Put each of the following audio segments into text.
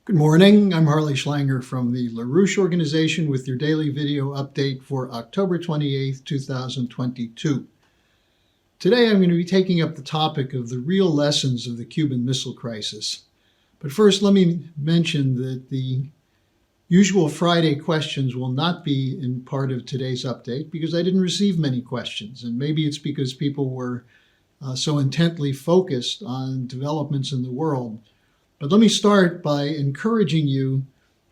Good morning, I'm Harley Schlanger from the LaRouche organization with your daily video update for October 28th, 2022. Today I'm going to be taking up the topic of the real lessons of the Cuban Missile Crisis. But first let me mention that the usual Friday questions will not be in part of today's update because I didn't receive many questions, and maybe it's because people were so intently focused on developments in the world. But let me start by encouraging you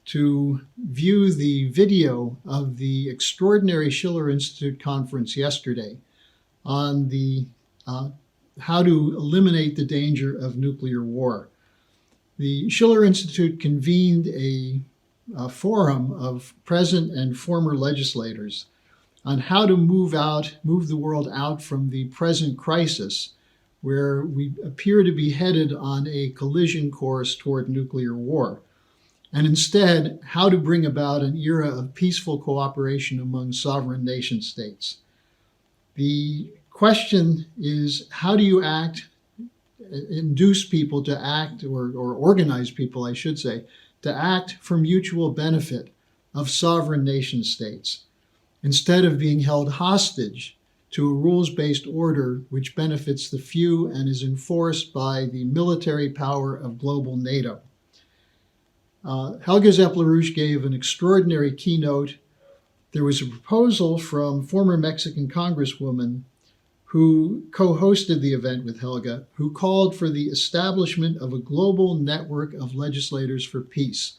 to view the video of the extraordinary Schiller Institute conference yesterday on the how to eliminate the danger of nuclear war. The Schiller Institute convened a forum of present and former legislators on how to move the world out from the present crisis, where we appear to be headed on a collision course toward nuclear war, and instead how to bring about an era of peaceful cooperation among sovereign nation states. The question is, how do you induce people to act, or organize people, I should say, to act for mutual benefit of sovereign nation states, instead of being held hostage to a rules-based order which benefits the few and is enforced by the military power of global NATO. Helga Zepp-LaRouche gave an extraordinary keynote. There was a proposal from former Mexican Congresswoman who co-hosted the event with Helga, who called for the establishment of a global network of legislators for peace.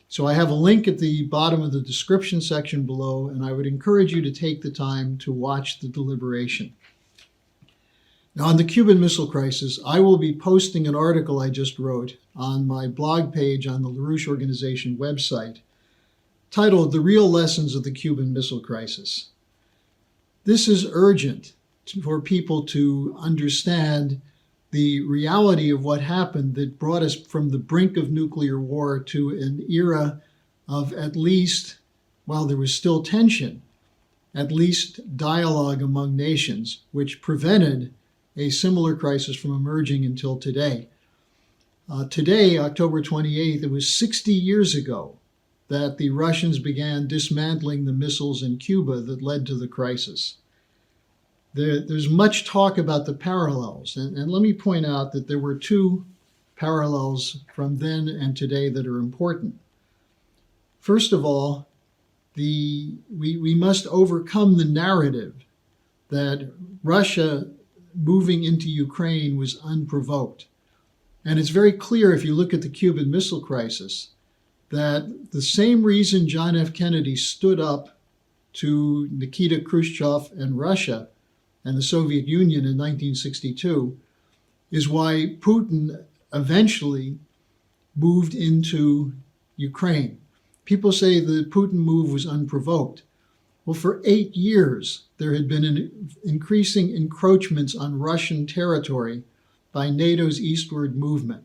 So I have a link at the bottom of the description section below, and I would encourage you to take the time to watch the deliberation. Now, on the Cuban Missile Crisis, I will be posting an article I just wrote on my blog page on the LaRouche Organization website titled "The Real Lessons of the Cuban Missile Crisis." This is urgent for people to understand the reality of what happened that brought us from the brink of nuclear war to an era of, at least, while there was still tension, at least dialogue among nations, which prevented a similar crisis from emerging until today. Today, October 28th, it was 60 years ago that the Russians began dismantling the missiles in Cuba that led to the crisis. There's much talk about the parallels, and let me point out that there were two parallels from then and today that are important. First of all, we must overcome the narrative that Russia moving into Ukraine was unprovoked. And it's very clear if you look at the Cuban Missile Crisis that the same reason John F. Kennedy stood up to Nikita Khrushchev and Russia and the Soviet Union in 1962 is why Putin eventually moved into Ukraine. People say the Putin move was unprovoked. Well, for 8 years, there had been increasing encroachments on Russian territory by NATO's eastward movement.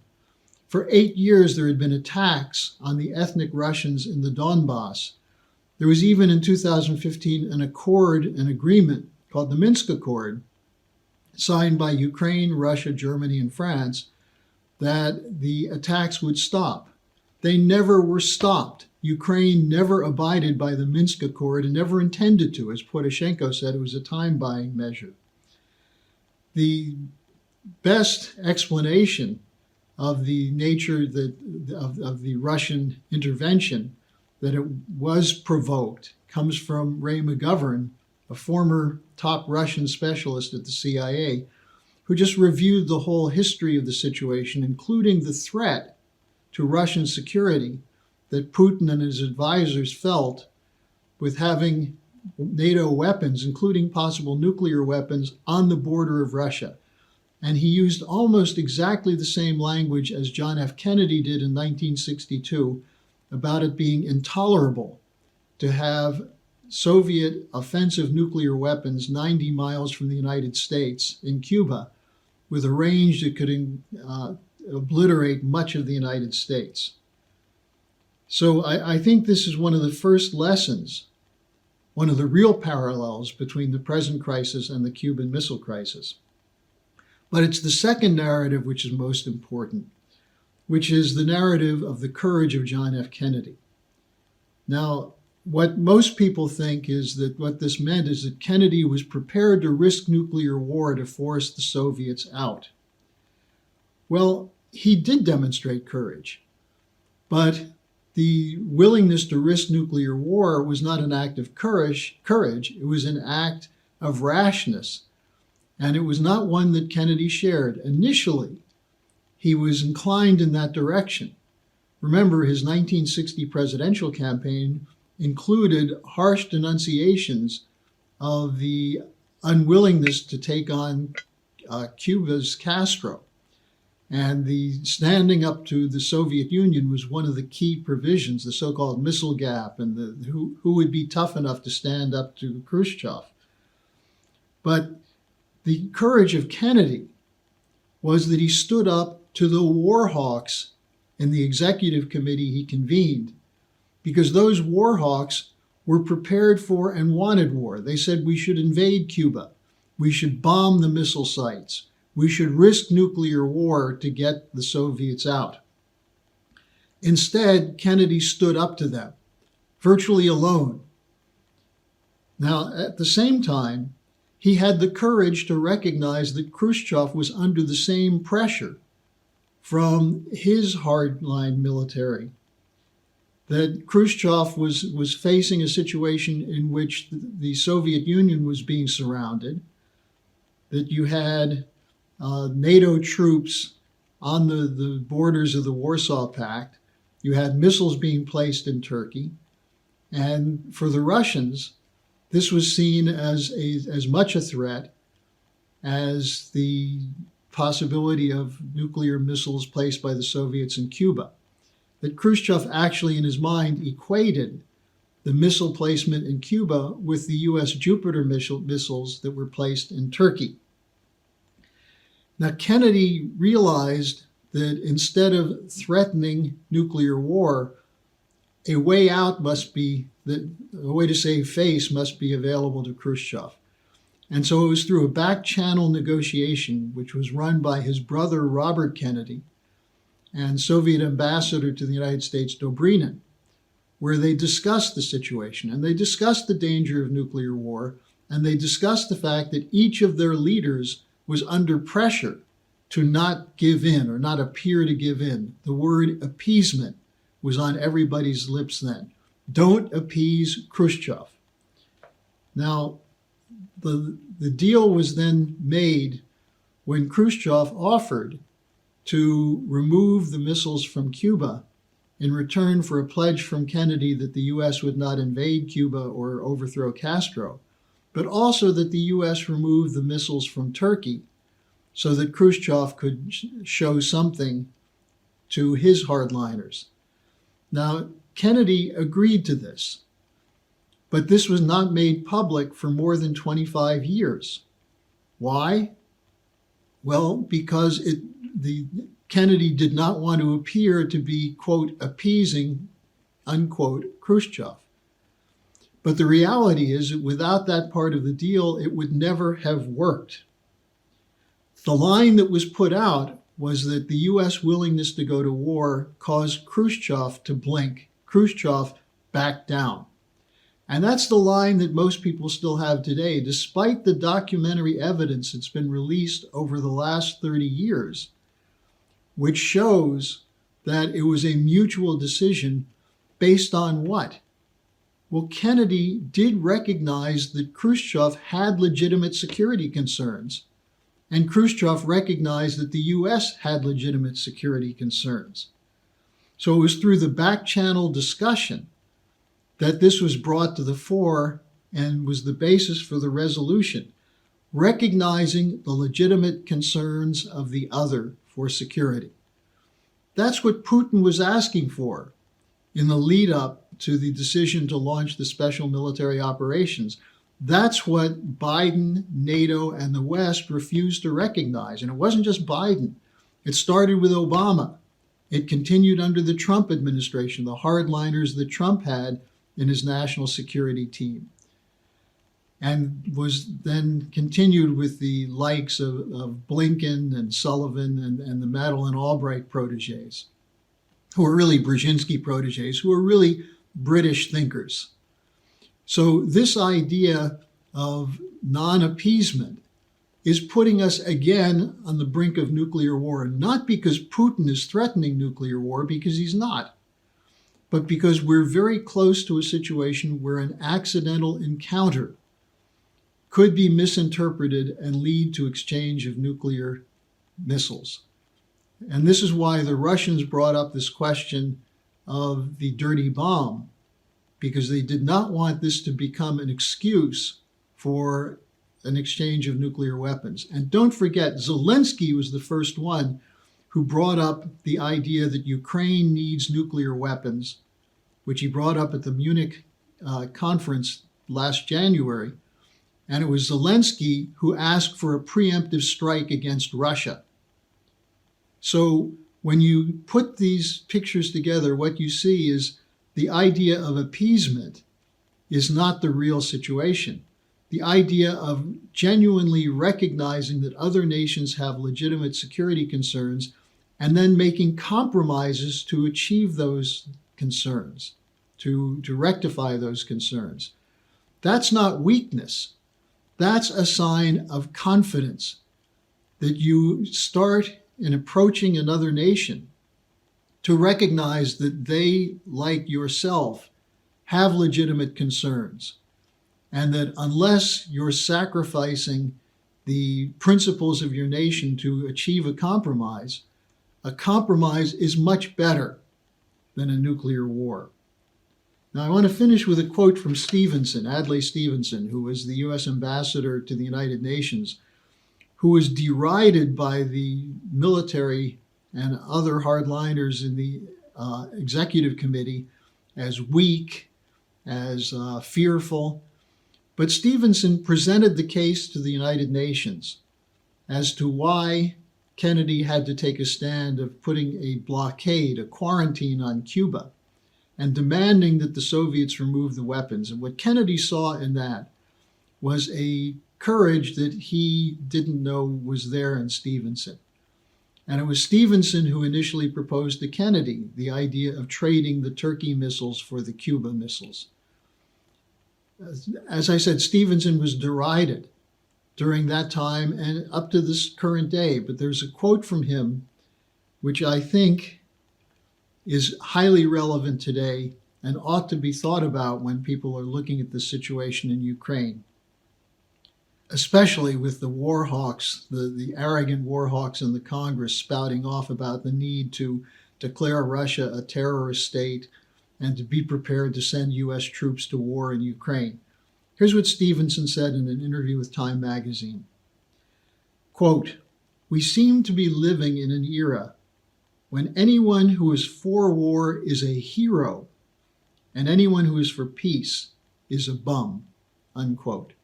For 8 years, there had been attacks on the ethnic Russians in the Donbass. There was even in 2015 an agreement called the Minsk Accord, signed by Ukraine, Russia, Germany, and France, that the attacks would stop. They never were stopped. Ukraine never abided by the Minsk Accord and never intended to. As Poroshenko said, it was a time-buying measure. The best explanation of the nature of the Russian intervention, that it was provoked, comes from Ray McGovern, a former top Russian specialist at the CIA, who just reviewed the whole history of the situation, including the threat to Russian security that Putin and his advisors felt with having NATO weapons, including possible nuclear weapons, on the border of Russia. And he used almost exactly the same language as John F. Kennedy did in 1962 about it being intolerable to have Soviet offensive nuclear weapons 90 miles from the United States in Cuba with a range that could obliterate much of the United States. So I think this is one of the first lessons, one of the real parallels between the present crisis and the Cuban Missile Crisis. But it's the second narrative which is most important. which is the narrative of the courage of John F. Kennedy. Now, what most people think is that what this meant is that Kennedy was prepared to risk nuclear war to force the Soviets out. Well, he did demonstrate courage, but the willingness to risk nuclear war was not an act of courage. It was an act of rashness, and it was not one that Kennedy shared. Initially, he was inclined in that direction. Remember, his 1960 presidential campaign included harsh denunciations of the unwillingness to take on Cuba's Castro. And the standing up to the Soviet Union was one of the key provisions, the so-called missile gap, and who would be tough enough to stand up to Khrushchev. But the courage of Kennedy was that he stood up to the war hawks in the executive committee he convened, because those war hawks were prepared for and wanted war. They said we should invade Cuba, we should bomb the missile sites, we should risk nuclear war to get the Soviets out. Instead, Kennedy stood up to them, virtually alone. Now, at the same time, he had the courage to recognize that Khrushchev was under the same pressure from his hardline military, that Khrushchev was facing a situation in which the Soviet Union was being surrounded, that you had NATO troops on the borders of the Warsaw Pact, you had missiles being placed in Turkey, and for the Russians, this was seen as much a threat as the possibility of nuclear missiles placed by the Soviets in Cuba. That Khrushchev actually in his mind equated the missile placement in Cuba with the US Jupiter missiles that were placed in Turkey. Now, Kennedy realized that instead of threatening nuclear war, a way out must be, a way to save face must be available to Khrushchev. And so it was through a back-channel negotiation, which was run by his brother Robert Kennedy and Soviet ambassador to the United States Dobrynin, where they discussed the situation, and they discussed the danger of nuclear war, and they discussed the fact that each of their leaders was under pressure to not give in or not appear to give in. The word appeasement was on everybody's lips then. Don't appease Khrushchev. Now, the deal was then made when Khrushchev offered to remove the missiles from Cuba in return for a pledge from Kennedy that the U.S. would not invade Cuba or overthrow Castro, but also that the U.S. remove the missiles from Turkey so that Khrushchev could show something to his hardliners. Now, Kennedy agreed to this, but this was not made public for more than 25 years. Why? Well, because Kennedy did not want to appear to be, quote, appeasing, unquote, Khrushchev. But the reality is that without that part of the deal, it would never have worked. The line that was put out was that the U.S. willingness to go to war caused Khrushchev to blink. Khrushchev backed down. And that's the line that most people still have today, despite the documentary evidence that's been released over the last 30 years, which shows that it was a mutual decision based on what? Well, Kennedy did recognize that Khrushchev had legitimate security concerns, and Khrushchev recognized that the U.S. had legitimate security concerns. So it was through the back-channel discussion that this was brought to the fore and was the basis for the resolution, recognizing the legitimate concerns of the other for security. That's what Putin was asking for in the lead up to the decision to launch the special military operations. That's what Biden, NATO, and the West refused to recognize. And it wasn't just Biden. It started with Obama. It continued under the Trump administration, the hardliners that Trump had in his national security team, and was then continued with the likes of Blinken and Sullivan and the Madeleine Albright proteges. who are really Brzezinski proteges, who are really British thinkers. So this idea of non-appeasement is putting us again on the brink of nuclear war, not because Putin is threatening nuclear war, because he's not, but because we're very close to a situation where an accidental encounter could be misinterpreted and lead to exchange of nuclear missiles. And this is why the Russians brought up this question of the dirty bomb, because they did not want this to become an excuse for an exchange of nuclear weapons. And don't forget, Zelensky was the first one who brought up the idea that Ukraine needs nuclear weapons, which he brought up at the Munich conference last January. And it was Zelensky who asked for a preemptive strike against Russia. So when you put these pictures together, what you see is the idea of appeasement is not the real situation. The idea of genuinely recognizing that other nations have legitimate security concerns and then making compromises to achieve those concerns, to rectify those concerns. That's not weakness. That's a sign of confidence, that you start in approaching another nation to recognize that they, like yourself, have legitimate concerns, and that unless you're sacrificing the principles of your nation to achieve a compromise is much better than a nuclear war. Now, I want to finish with a quote from Stevenson, Adlai Stevenson, who was the U.S. ambassador to the United Nations, who was derided by the military and other hardliners in the executive committee as weak, as fearful. But Stevenson presented the case to the United Nations as to why Kennedy had to take a stand of putting a blockade, a quarantine on Cuba, and demanding that the Soviets remove the weapons. And what Kennedy saw in that was a courage that he didn't know was there in Stevenson. And it was Stevenson who initially proposed to Kennedy the idea of trading the Turkey missiles for the Cuba missiles. As I said, Stevenson was derided during that time and up to this current day. But there's a quote from him which I think is highly relevant today and ought to be thought about when people are looking at the situation in Ukraine, especially with the war hawks, the arrogant war hawks in the Congress spouting off about the need to declare Russia a terrorist state and to be prepared to send U.S. troops to war in Ukraine. Here's what Stevenson said in an interview with Time magazine. Quote, "We seem to be living in an era when anyone who is for war is a hero and anyone who is for peace is a bum," unquote.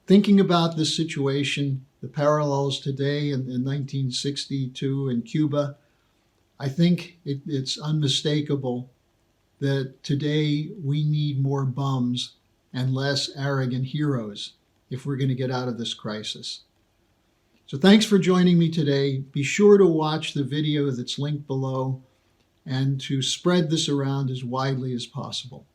Thinking about this situation, the parallels today in 1962 in Cuba, I think it's unmistakable that today we need more bums and less arrogant heroes if we're going to get out of this crisis. So thanks for joining me today. Be sure to watch the video that's linked below and to spread this around as widely as possible.